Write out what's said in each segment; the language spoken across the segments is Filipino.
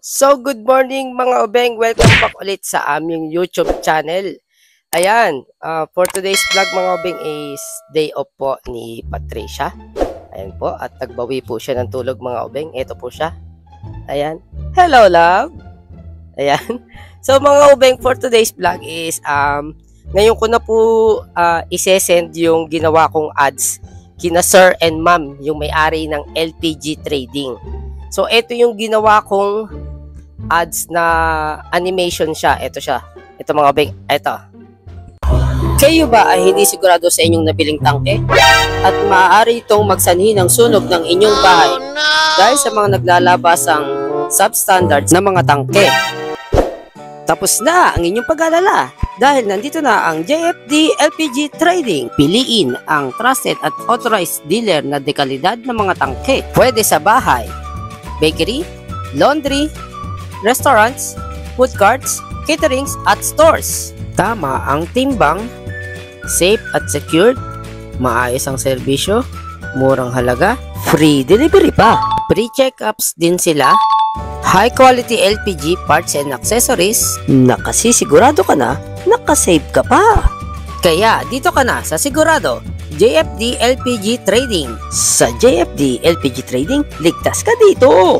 So, good morning mga obeng. Welcome back ulit sa aming YouTube channel. Ayan, for today's vlog mga obeng is day off po ni Patricia. Ayan po, at nagbawi po siya ng tulog mga obeng. Ito po siya. Ayan. Hello, love. Ayan. So, mga obeng, for today's vlog is, ngayon ko na po isesend yung ginawa kong ads kina Sir and Ma'am, yung may-ari ng LPG Trading. So, ito yung ginawa kong ads na animation siya. Ito siya. Ito mga beng. Ito. Kayo ba ay hindi sigurado sa inyong nabiling tangke? At maaari itong magsanhi ng sunog ng inyong bahay dahil sa mga naglalabasang substandards na mga tangke. Tapos na ang inyong pag-alala dahil nandito na ang JFD LPG Trading. Piliin ang trusted at authorized dealer na dekalidad ng mga tangke. Pwede sa bahay, bakery, laundry, restaurants, food carts, caterings at stores. Tama ang timbang, safe at secured, maayos ang serbisyo, murang halaga, free delivery pa. Free checkups din sila, high quality LPG parts and accessories, nakasisigurado ka na, nakasave ka pa. Kaya dito ka na sa sigurado, JFD LPG Trading. Sa JFD LPG Trading, ligtas ka dito.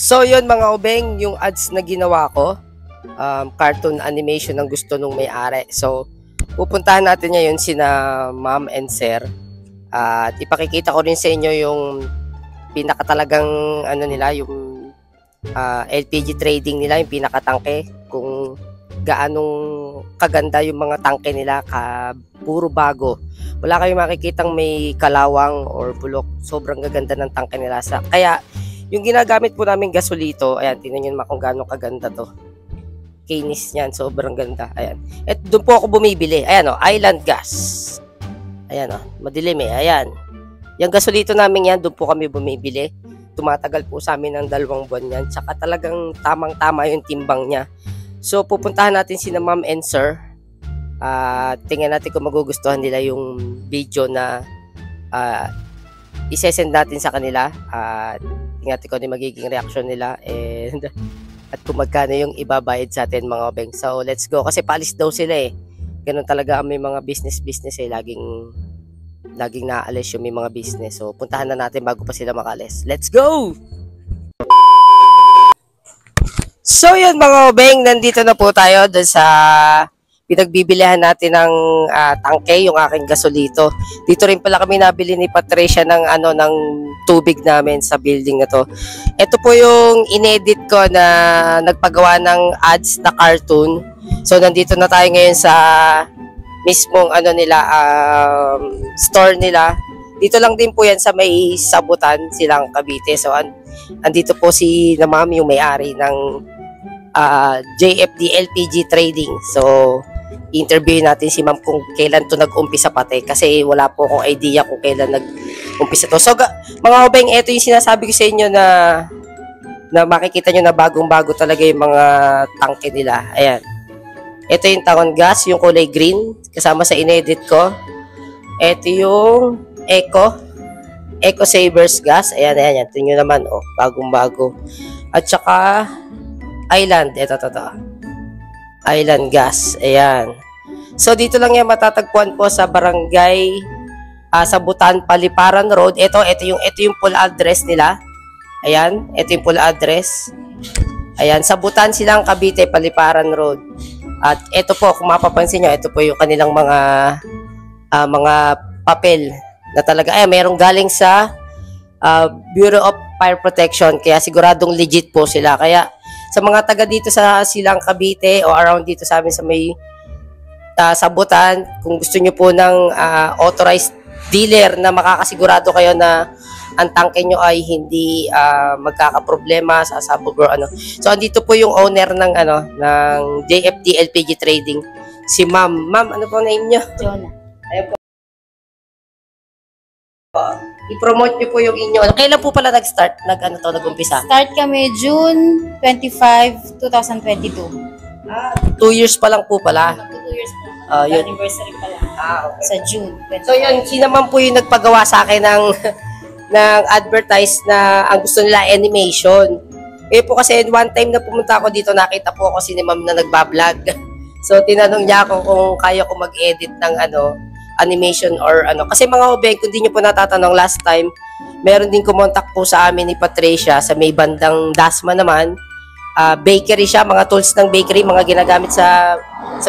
So yun mga obeng, yung ads na ginawa ko, cartoon animation ang gusto nung may-ari. So pupuntahan natin ngayon sina Ma'am and Sir at ipakikita ko rin sa inyo yung pinakatalagang ano nila, yung LPG trading nila, yung pinakatangke, kung gaanong kaganda yung mga tangke nila, puro bago. Wala kayong makikitang may kalawang or bulok. Sobrang gaganda ng tangke nila. Kaya yung ginagamit po namin gasolito, ayan, tingnan nyo kung gaano kaganda to. Kinis niyan, sobrang ganda. Ayan. At doon po ako bumibili. Ayan o, Island Gas. Ayan o, madilim eh. Ayan. Yung gasolito namin yan, doon po kami bumibili. Tumatagal po sa amin ng 2 buwan yan. Tsaka talagang tamang-tama yung timbang niya. So, pupuntahan natin sina Ma'am and Sir. Tingnan natin kung magugustuhan nila yung video na isesend natin sa kanila. Tingnan natin kung ano magiging reaction nila and at kung magkano yung ibabayad sa atin mga obeng. So, let's go. Kasi paalis daw sila eh. Ganun talaga may mga business eh. Laging naalis yung may mga business. So, puntahan na natin bago pa sila makalis. Let's go! So, yun mga obeng, nandito na po tayo doon sa pinagbibilihan natin ng tangke, yung aking gasolito. Dito rin pala kami nabili ni Patricia ng ng tubig namin sa building na to. Ito po yung inedit ko na nagpagawa ng ads na cartoon. So, nandito na tayo ngayon sa mismong store nila. Dito lang din po yan sa may Sabutan, Silang Cavite. So, andito po si na Ma'am, yung may-ari ng JFD LPG Trading. So, interview natin si Ma'am kung kailan to nag-umpisa pati kasi wala po akong idea kung kailan nag-umpisa to. So, mga obeng, ito yung sinasabi ko sa inyo na makikita nyo na bagong-bago talaga yung mga tangke nila. Ayan. Ito yung tangon gas, yung kulay green, kasama sa inedit ko. Ito yung Eco Savers gas. Ayan, ayan, yan. Ito nyo naman, oh, bagong-bago. At saka, Island. Ito. Island gas. Ayan. So, dito lang yan matatagpuan po sa barangay Sabutan, Paliparan Road. Ito yung full address nila. Ayan. Ito yung full address. Ayan. Sabutan, Silang Cavite, Paliparan Road. At ito po, kung mapapansin nyo, ito po yung kanilang mga papel na talaga. Ayan, mayroong galing sa Bureau of Fire Protection. Kaya siguradong legit po sila. Kaya sa mga taga dito sa Silang Cavite o around dito sa amin sa may Sabutan, kung gusto nyo po ng authorized dealer na makakasigurado kayo na ang tangke nyo ay hindi magkakaproblema sa sabog or ano. So, andito po yung owner ng JFD LPG Trading, si Ma'am. Ma'am, ano po name nyo? Jonah. Ayun po. I-promote nyo po yung inyo. Kailan po pala nag-start? Nag-umpisa? Start kami June 25, 2022. 2 years pa lang po pala. 2 years pa. Yun. Anniversary pa lang. Okay. Sa June 25. So yun, sino naman po yung nagpagawa sa akin ng advertise na ang gusto nila animation. Eh po kasi one time na pumunta ako dito, nakita po ako si ni ma'am na nagbablog. So, tinanong niya ako kung kaya ko mag-edit ng animation or ano. Kasi mga obeng, kung di nyo po natatanong last time, meron din kumontak po sa amin ni Patricia sa may bandang Dasma naman. Bakery siya, mga tools ng bakery, mga ginagamit sa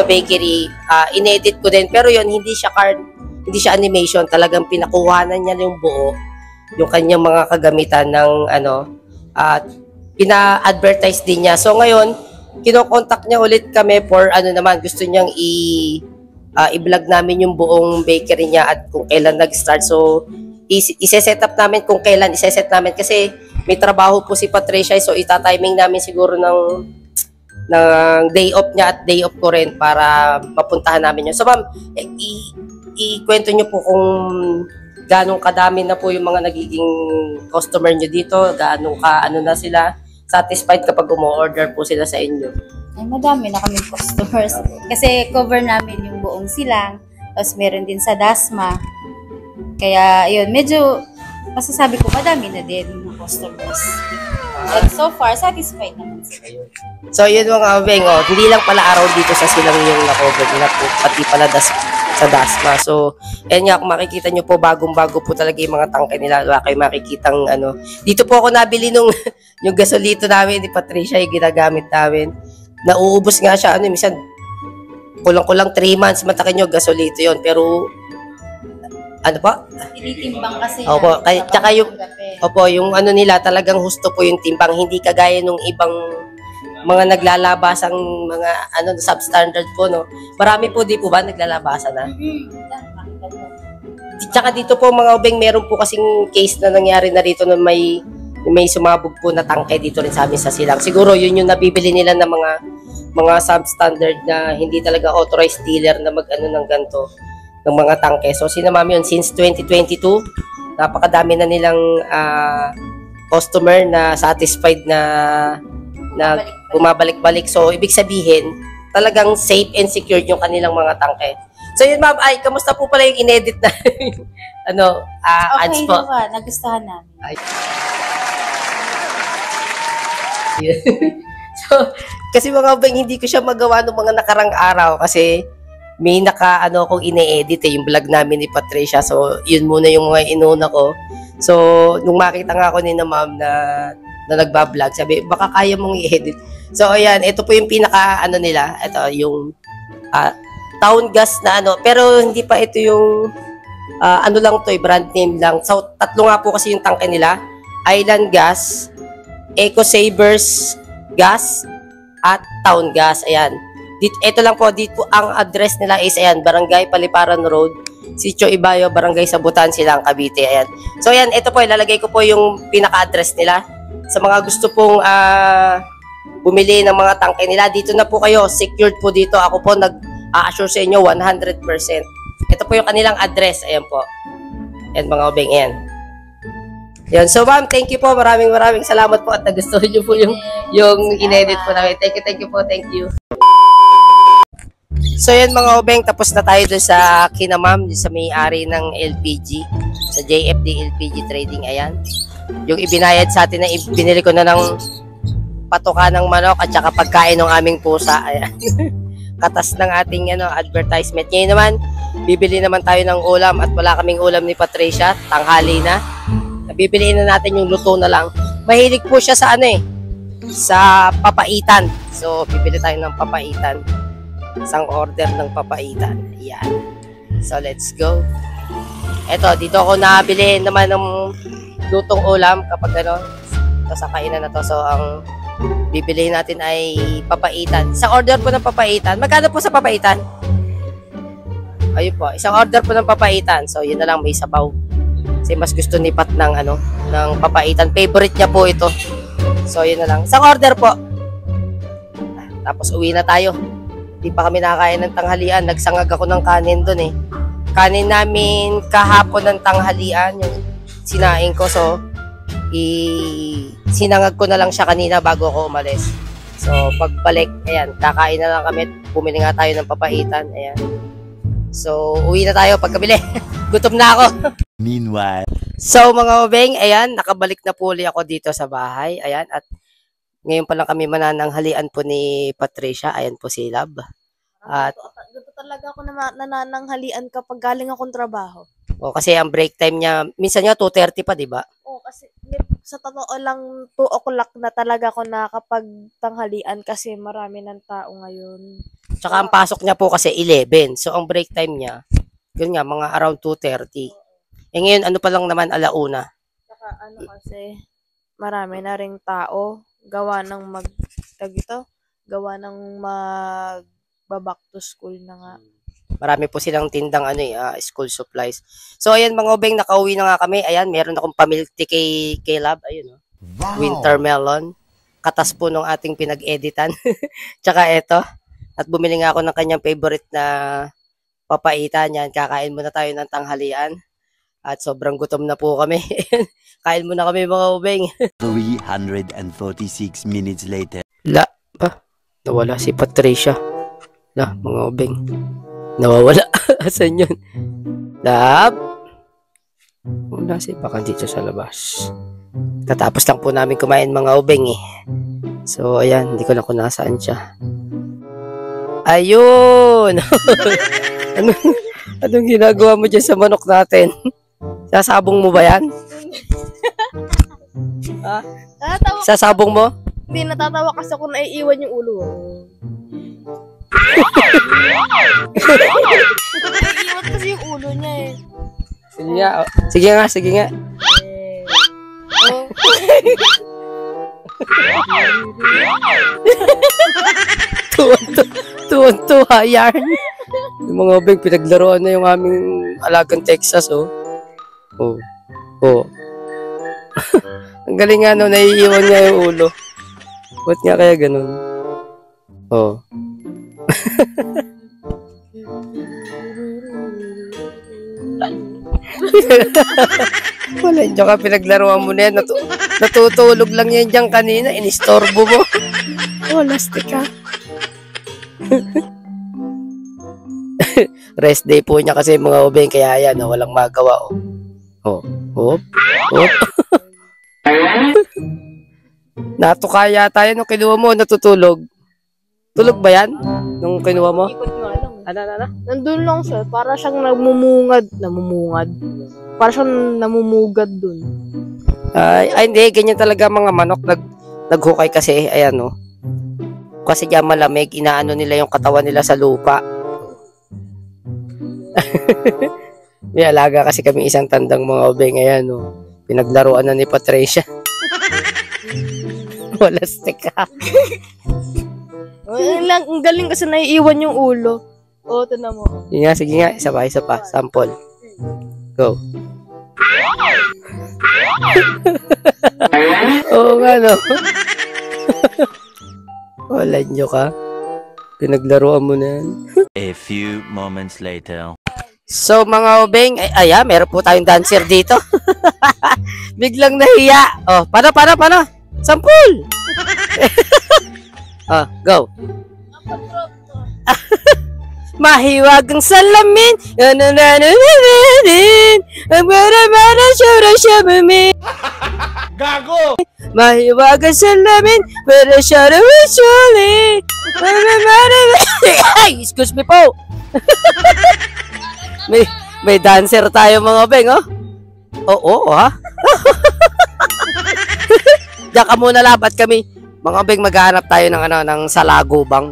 bakery. Inedit ko din. Pero yon hindi siya hindi siya animation. Talagang pinakuhanan niya yung buo, yung kanyang mga kagamitan ng at pina-advertise din niya. So ngayon, kinokontak niya ulit kami for naman, gusto niyang i-vlog namin yung buong bakery niya at kung kailan nag-start. So, ise-set up namin kung kailan ise-set namin kasi may trabaho po si Patricia, so ita-timing namin siguro ng day off niya at day off ko rin para mapuntahan namin yun. So ma'am, ikwento niyo po kung ganong kadami na po yung mga nagiging customer niyo dito, ganong na sila, satisfied kapag umo-order po sila sa inyo. Ay, madami na kaming customers. Kasi cover namin yung buong Silang. Tapos meron din sa Dasma. Kaya, yun, medyo, masasabi ko, madami na din yung customers. And so far, satisfied naman sila. So, yun mga obeng, hindi lang pala araw dito sa Silang yung na-cover nila po, pati pala sa Dasma. So, yan nga, kung makikita nyo po, bagong-bago po talaga yung mga tangke nila. Wala kayo makikitang Dito po ako nabili nung yung gasolito namin ni Patricia, yung ginagamit namin. Nauubos nga siya, minsan, kulang-kulang 3 months, matakin nyo, gasolito yon. Pero, po? Tinitimbang kasi Opo, tsaka yung nila, talagang husto po yung timbang. Hindi kagaya nung ibang mga naglalabasang mga substandard po, no? Marami po, di po ba, naglalabasan na? Tsaka dito po, mga obeng, meron po kasing case na nangyari na rito na may sumabog po na tangke dito rin sa amin sa Silang. Siguro, yun yung nabibili nila ng mga substandard na hindi talaga authorized dealer na ng ganito ng mga tangke. So, sinamami yun since 2022. Napakadami na nilang customer na satisfied na bumabalik-balik. So, ibig sabihin, talagang safe and secure yung kanilang mga tangke. So, yun ma'am, kamusta po pala yung inedit na ads po? Okay, nagustuhan namin. So, kasi mga obeng, hindi ko siya magawa ng mga nakarang araw kasi may kong ine-edit yung vlog namin ni Patricia. So, yun muna yung mga inuna ko. So, nung makita nga ako ni na ma'am na nagba-vlog, sabi, baka kaya mong i-edit. So, ayan, ito po yung pinaka nila. Ito, yung Town Gas na pero hindi pa ito yung lang to, brand name lang. So, 3 nga po kasi yung tangke nila. Island Gas, Eco Savers Gas, at Town Gas. Ayan. Ito lang po, dito ang address nila is, ayan, Barangay Paliparan Road, Sitio Ibayo, Barangay Sabutan, Silang, Cavite. Ayan. So, ayan, ito po, ilalagay ko po yung pinaka-address nila. Sa mga gusto pong bumili ng mga tangke nila, dito na po kayo, secured po dito. Ako po nag-a-assure sa inyo 100%. Ito po yung kanilang address. Ayan po. Ayan, mga obeng, ayan. Yan. So, ma'am, thank you po. Maraming salamat po at nagustuhan niyo po yung inedit po namin. Thank you po. Thank you. So, yan mga obeng, tapos na tayo doon sa kina ma'am, sa may-ari ng LPG, sa JFD LPG Trading. Ayan. Yung ibinayad sa atin na binili ko na ng patoka ng manok at saka pagkain ng aming pusa. Ayan. Katas ng ating advertisement. Ngayon naman, bibili naman tayo ng ulam at wala kaming ulam ni Patricia. Tanghali na. Bibiliin na natin yung luto na lang. Mahilig po siya sa sa papaitan. So, bibili tayo ng papaitan. Isang order ng papaitan. Ayan. So, let's go. Eto, dito ako nabili naman ng lutong ulam kapag ito sa kainan na to. So, ang bibilihin natin ay papaitan. Isang order po ng papaitan. Magkano po sa papaitan? Ayun po. Isang order po ng papaitan. So, yun na lang, may sabaw. Kasi mas gusto ni Pat ng ng papaitan. Favorite niya po ito. So, yun na lang. Isang order po. Tapos, uwi na tayo. Hindi pa kami nakakain ng tanghalian. Nagsangag ako ng kanin doon eh. Kanin namin kahapon ng tanghalian, yung sinaing ko. So, sinangag ko na lang siya kanina bago ako umalis. So, pagbalik, ayan, kakain na lang kami. Bumili nga tayo ng papaitan. Ayan. So, uwi na tayo pagkabili. Gutom na ako. Meanwhile. So, mga obeng, ayan, nakabalik na po ulit ako dito sa bahay. Ayan, at Ngayon pa lang kami manananghalian po ni Patricia. Ayan po si Lab. At Ganito talaga ako nanananghalian kapag galing akong trabaho. kasi ang break time niya, minsan nga 2:30 pa, di ba? Oo, kasi sa totoo lang 2 o'clock na talaga ako nakakapagtanghalian kasi marami ng tao ngayon. Tsaka ang pasok niya po kasi 11. So ang break time niya, yun nga, mga around 2:30. Ngayon, ano pa lang naman, 1:00. Saka kasi marami na ring tao gawa ng gawa ng back to school na nga. Marami po silang tindang school supplies. So ayan mga obeng, nakauwi na nga kami. Ayan, meron akong pamilti kay Lab. Ayun, Wow. winter melon. Katas po nung ating pinag-editan. Tsaka eto. At bumili nga ako ng kanyang favorite na papaitan. Yan, kakain muna tayo ng tanghalian. At sobrang gutom na po kami. Kain muna kami mga obeng. 346 minutes later. La, pa? Nawala si Patricia. La, mga obeng. Nawawala. Asan yun? Lab? Wala si baka dito sa labas. Tatapos lang po namin kumain mga obeng eh. So, ayan. Hindi ko lang kung nasaan siya. Ayun! Anong ginagawa mo dyan sa manok natin? Sasabong mo ba yan? Natatawa, Sasabong mo? hindi natatawa kasi ako naiiwan yung ulo. Naiiwan kasi yung ulo niya eh. Sige nga. Sige nga, sige nga. Oh. Tuwan-tuwa yarn. Yung mga obeng, pinaglaruan na yung aming alagang Texas, oh. Oh. Oh. Ang galing nga, no, naiiwan niya yung ulo. Ba't nga kaya ganun? Oh. Wala, dyan ka pinaglaruan mo na yan. Natutulog lang yan dyan kanina. Inistorbo mo. Oh, lastik ka. Rest day po niya kasi mga obeng, kaya yan, no, walang magawa. Oh. Oh. Oh. Natuka yata yan nung kinuha mo, natutulog. Tulog ba yan? Nung kinuha mo? Ikot nga lang. Ano? Nandun lang siya, para siyang namumungad. Para siyang namumugad dun. Ay, hindi, ganyan talaga mga manok. Naghukay kasi, ayan, no. Kasi diyan malamig, inaano nila yung katawan nila sa lupa. May alaga kasi kami isang tandang mga obeng, ayan, no. Pinaglaruan na ni Patricia. Walastik ka. Ang galing kasi naiiwan yung ulo. Oo, ito na mo. Sige nga, isa pa. Sample. Go. Oo nga, no. Wala nyo ka. Pinaglaruan mo na yan. A few moments later. So, mga obeng, meron po tayong dancer dito. Biglang nahiya. Oh, paano? Sampul! Go. Mahiwagang salamin. Gago! Mahiwagang salamin. Pero siya naman suli. Ay, excuse me po. May dancer tayo mga obeng, oh. Oo, ha? Diyan ka muna, Lab, at kami, mga obeng, maghahanap tayo ng salagubang.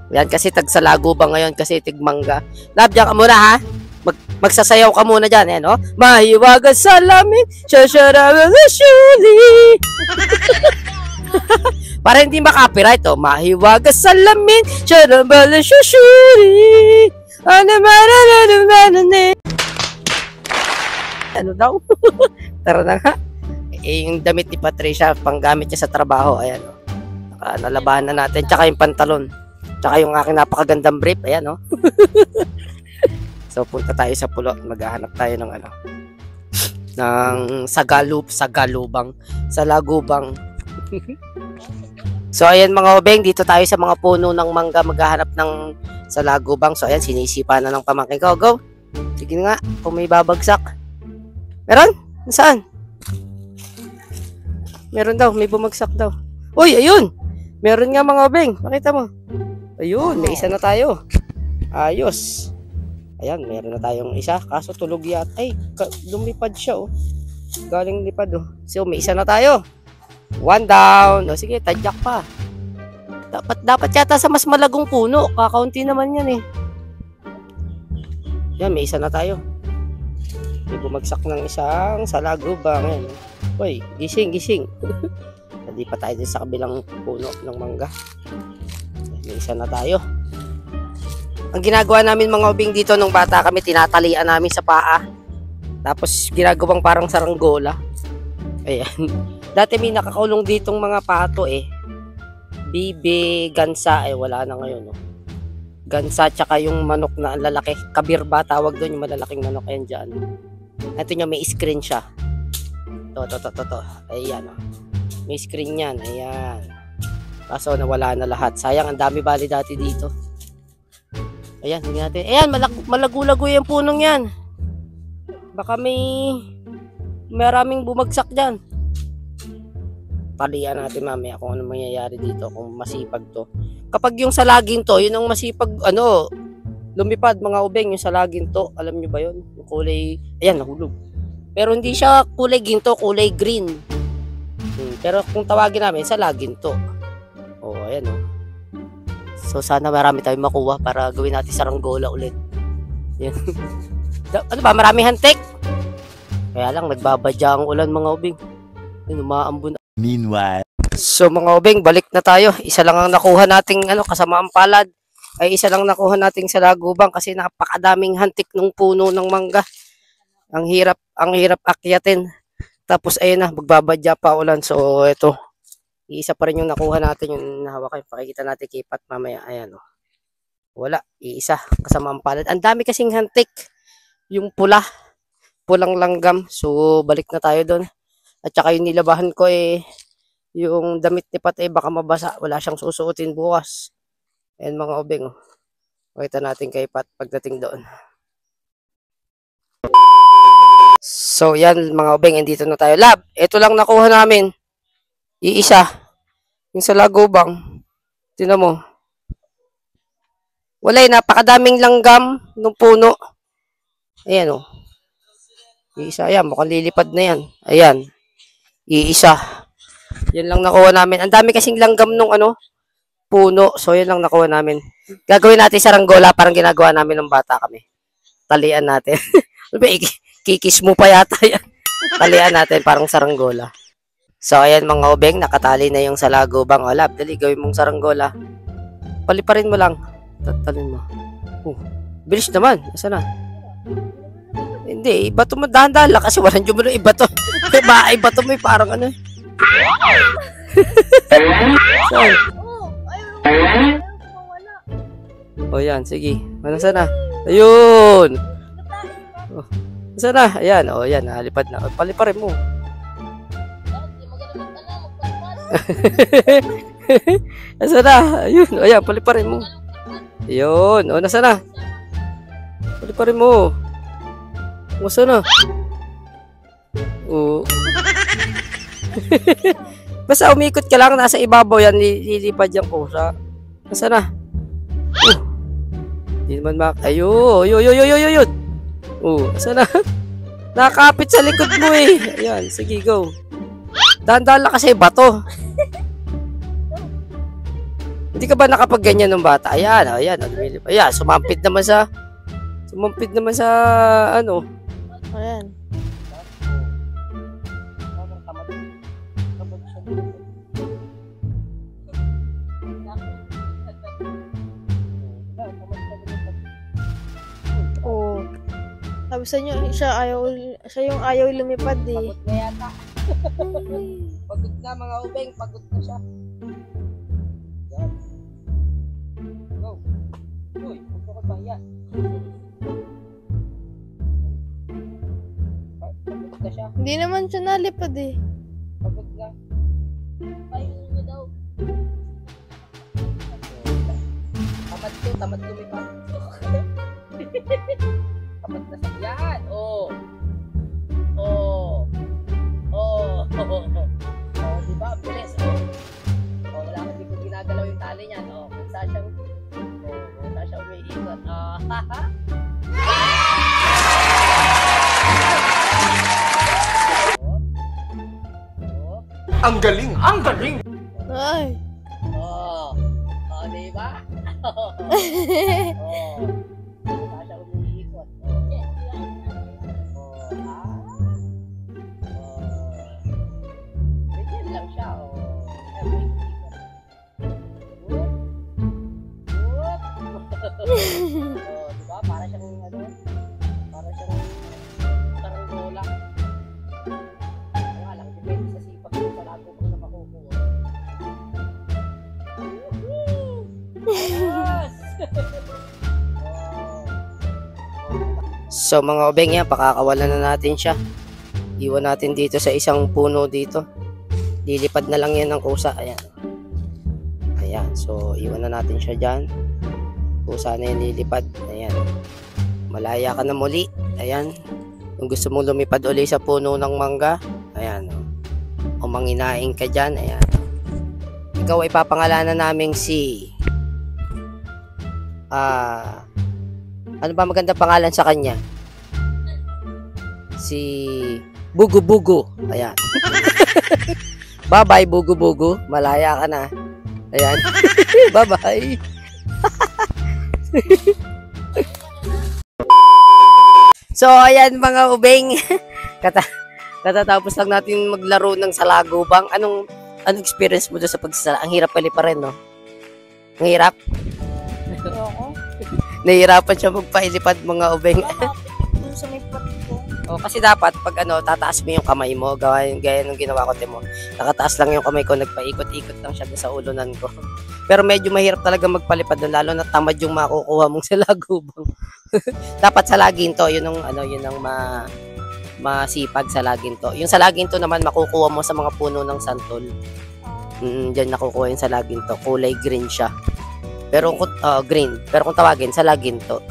Yan, kasi tag salagubang ngayon, kasi tigmangga. Lab, diyan ka muna, ha? Magsasayaw ka muna dyan, yan, oh. Mahiwagan salamin, shasharawa na shuli. Para hindi makapiright, oh. Mahiwagan salamin, shasharawa na shuli. Ano daw? Tara na nga. Yung damit ni Patricia, panggamit niya sa trabaho. Ayan, o. Nalabahan na natin. Tsaka yung pantalon. Tsaka yung aking napakagandang brief. Ayan, o. So, punta tayo sa pulo. Maghahanap tayo ng ng sagalubang. So, ayan mga obeng. Dito tayo sa mga puno ng mangga. Maghahanap ng salagubang. So, ayan. Sinisipa na ng pamangkin ko. Go! Sige nga. Kung may babagsak. Meron? Saan? Meron daw, may bumagsak daw. Uy, ayun! Meron nga mga obeng. Makita mo. Ayun, may isa na tayo. Ayos. Ayan, meron na tayong isa. Kaso tulog yata. Ay, lumipad siya oh. Galing lipad oh. So, may isa na tayo. 1 down. O sige, tadyak pa. Dapat yata sa mas malagong puno. Kakaunti naman yan eh. Yan, may isa na tayo. May bumagsak ng isang salagubang. Yan. Uy, gising. Hindi pa tayo din sa kabilang puno ng mangga. May isa na tayo. Ang ginagawa namin mga ubing dito nung bata kami, tinatalian namin sa paa. Tapos ginagawang parang saranggola. Ayan. Dati may nakakulong ditong mga pato eh. Bibi, gansa, wala na ngayon. No? Gansa, tsaka yung manok na lalaki. Kabirba, tawag doon, yung malalaking manok. Ayan dyan. Ito nyo, may screen siya. To. Ayan. Oh. May screen yan. Ayan. Kaso nawala na lahat. Sayang, ang dami bali dati dito. Ayan, hindi natin. Ayan, malagulago yung punong yan. Baka maraming bumagsak dyan. Talian natin mamaya kung ano mangyayari dito, kung masipag to. Kapag yung salagin to, yun ang masipag, lumipad mga ubeng, yung salagin to, alam nyo ba yun? Yung kulay, ayan, nahulog. Pero hindi siya kulay ginto, kulay green. Pero kung tawagin namin, salagin to. Oh, ayan oh. So sana marami tayong makuha para gawin natin saranggola ulit. Yan. Ano ba, marami hantik? Kaya lang, nagbabadya ang ulan mga ubeng. Yun, umaambon. Meanwhile. So mga ubeng, balik na tayo. Isa lang ang nakuha nating kasamaan palad. Ay isa lang nakuha nating salagubang kasi napakadaming hantik ng puno ng mangga. Ang hirap akyatin. Tapos ayun na, magbabadya pa ulan. So ito, iisa pa rin yung nakuha natin, yung nahawakan. Pakikita natin kay Pat mamaya. Ayan oh. Wala, iisa kasamaan palad. Ang dami kasing hantik. Yung pulang langgam. So balik na tayo doon. At saka yung nilabahan ko yung damit ni Pat baka mabasa. Wala siyang susuotin bukas. Ayan mga ubeng. Makita natin kay Pat pagdating doon. So yan mga ubeng, dito na tayo. Lab, ito lang nakuha namin. Iisa. Yung sa lagubang. Tingnan mo. Wala napakadaming langgam ng puno. Ayan o. Iisa. Ayan, mukhang lilipad na yan. Ayan. Iisa. Yan lang nakuha namin. Ang dami kasing langgam nung puno. So, yan lang nakuha namin. Gagawin natin saranggola parang ginagawa namin ng bata kami. Talian natin. Kikis mo pa yata yan. Talian natin parang saranggola. So, ayan mga ubeng. Nakatali na yung salagubang. O, Lab, dali, gawin mong saranggola. Paliparin mo lang. Tatalin mo. Bilis naman. Asa na? Hindi, ibato mo dahan-dahan lang kasi walang dyan mo ng ibato. Ibato mo parang Saan? O yan, sige. Sana? Ayun! Sana? Ayan, o yan, nalipad na. Paliparin mo. Sana? Ayun, o yan, paliparin mo. Ayun, o nasa na? Paliparin mo. Masa na? Oo. Basta umikot ka lang, nasa ibabaw yan, lilipad yung kusa. Nasa na? Hindi naman ayun. Nasa na? Nakakapit sa likod mo eh. Ayan, sige, go. Dahan-dahan lang kasi bato. Hindi ka ba nakapagganyan ng bata? Ayan. Ayan, sumampid naman sa Ayan. Oo. Sabi sa inyo, siya yung ayaw lumipad eh. Pagod na yata. Pagod na mga ubeng, pagod na siya. Yan. Go. Uy, pagod ba yan? Pagod na siya. Hindi naman siya nalipad eh. Pagod na. Pahingi niya daw. Tamad lumipad. Tamad na sa yan. Oh, diba? Bilis. Ang galing! Ang galing! Ay. Oh, di ba? Oh, siya umiikot. Ganyan lang siya, di ba? Para siyang karanggola. Kaya lang, depende sa sipag mo sa lago mo na makukuha. So mga obeng yan, pakakawalan na natin siya. Iwan natin dito sa isang puno dito. Lilipad na lang yan ng kusa. Ayan. Ayan. So iwan na natin siya dyan. Kusa na yan lilipad. Ayan. Malaya ka na muli. Ayan. Kung gusto mong lumipad uli sa puno ng mangga. Ayan. O manginaing ka dyan. Ayan. Ikaw ay papangalanan namin si... ano ba maganda pangalan sa kanya? Si Bugu Bugu. Ayan. Bye-bye Bugu Bugu. Malaya ka na. Ayan. Bye-bye. So, ayan mga ubeng. Katatapos lang natin maglaro ng salagubang. Anong experience mo doon sa pagsasala? Ang hirap pala pa rin, no? Ang hirap? Ayoko. Nahihirapan siya magpailipad mga ubeng. Dun sa may pati ko. O, kasi dapat pag tataas mo yung kamay mo, gaya ng ginawa ko Timo. Nakataas lang yung kamay ko, nagpaikot-ikot lang siya sa ulunan ko. Pero medyo mahirap talaga magpalipad doon, lalo na tamad yung makukuha mong salagubang. Dapat salagin to, yun ang masipag salagin to. Yung salagin to naman makukuha mo sa mga puno ng santol. Diyan nakukuha yung salagin to, kulay green siya. Pero green. Pero kung tawagin, salagin to.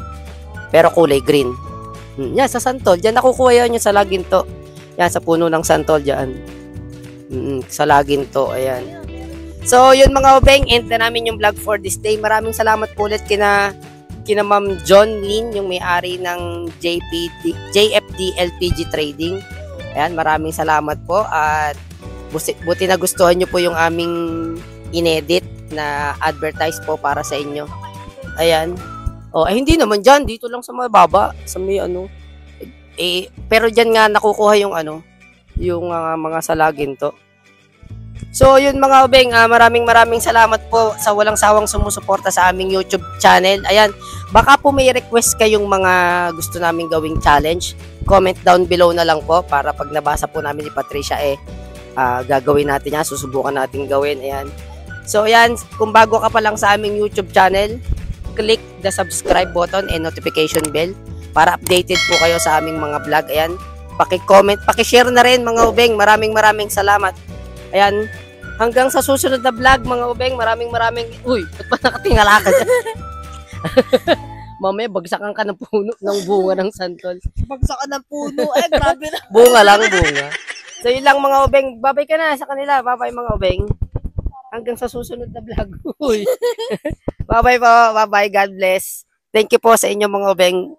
Pero kulay green. Yan, sa santol. Diyan nakukuha yan yung salagin to. Yan, sa puno ng santol dyan. Salagin to. Ayan. So, yun mga obeng. End na namin yung vlog for this day. Maraming salamat po ulit kina Ma'am John Lin, yung may-ari ng JFD LPG Trading. Ayan, maraming salamat po. At buti na gustuhan nyo po yung aming inedit na advertise po para sa inyo. Ayan. Hindi naman dyan. Dito lang sa mga baba. Sa may pero dyan nga nakukuha yung yung mga salagin to. So, yun mga obeng. Maraming salamat po sa walang sawang sumusuporta sa aming YouTube channel. Ayan. Baka po may request kayong mga gusto naming gawing challenge. Comment down below na lang po para pag nabasa po namin ni Patricia gagawin natin yan. Susubukan natin gawin. Ayan. So, ayan, kung bago ka pa lang sa aming YouTube channel, click the subscribe button and notification bell para updated po kayo sa aming mga vlog. Ayan, paki-comment, paki-share na rin mga ubeng. Maraming salamat. Ayan, hanggang sa susunod na vlog mga ubeng. Maraming uy, ba't pa nakatingala ka dyan? Mamaya, bagsakan ka ng puno ng bunga ng santol. Bagsakan ng puno. Grabe na. Bunga lang, bunga. So, yun lang mga ubeng. Babay ka na sa kanila. Babay mga ubeng. Hanggang sa susunod na vlog. Bye-bye po. Bye-bye. God bless. Thank you po sa inyo mga ubeng.